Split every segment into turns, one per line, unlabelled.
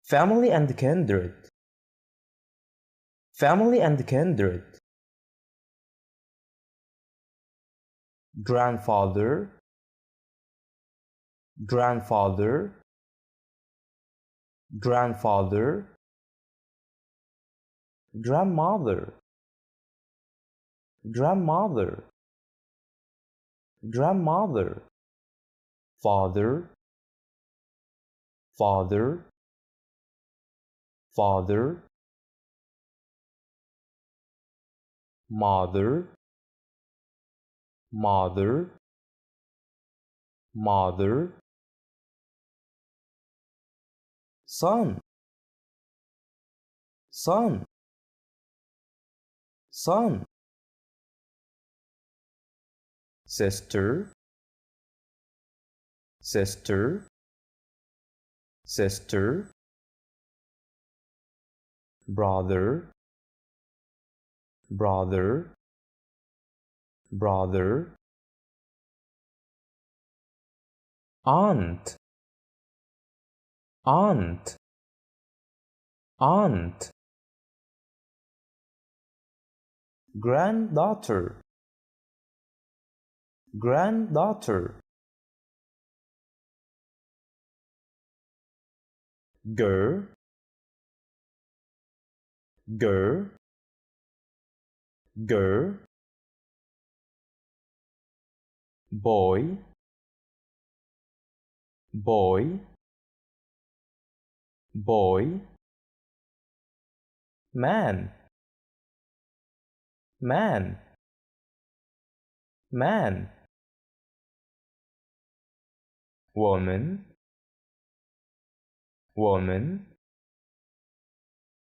family and kindred, family and kindred, grandfather, grandfather, grandfather, grandmother, grandmother, grandmother, father, father, father, mother, mother, mother, son, son, son, sister, sister, sister, brother, brother, brother, aunt, aunt, aunt, granddaughter, granddaughter, girl, girl, girl, boy, boy, boy, man, man, man, woman, woman,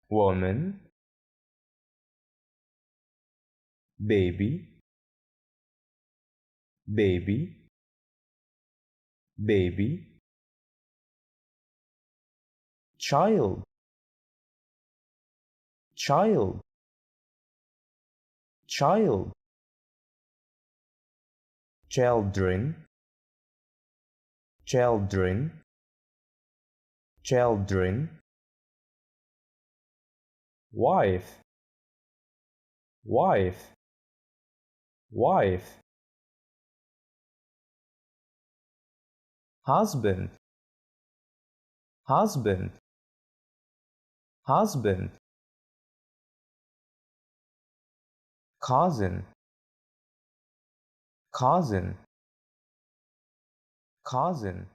woman, baby, baby, baby, child, child, child, children, children, children, wife, wife, wife, husband, husband, husband, cousin, cousin, cousin,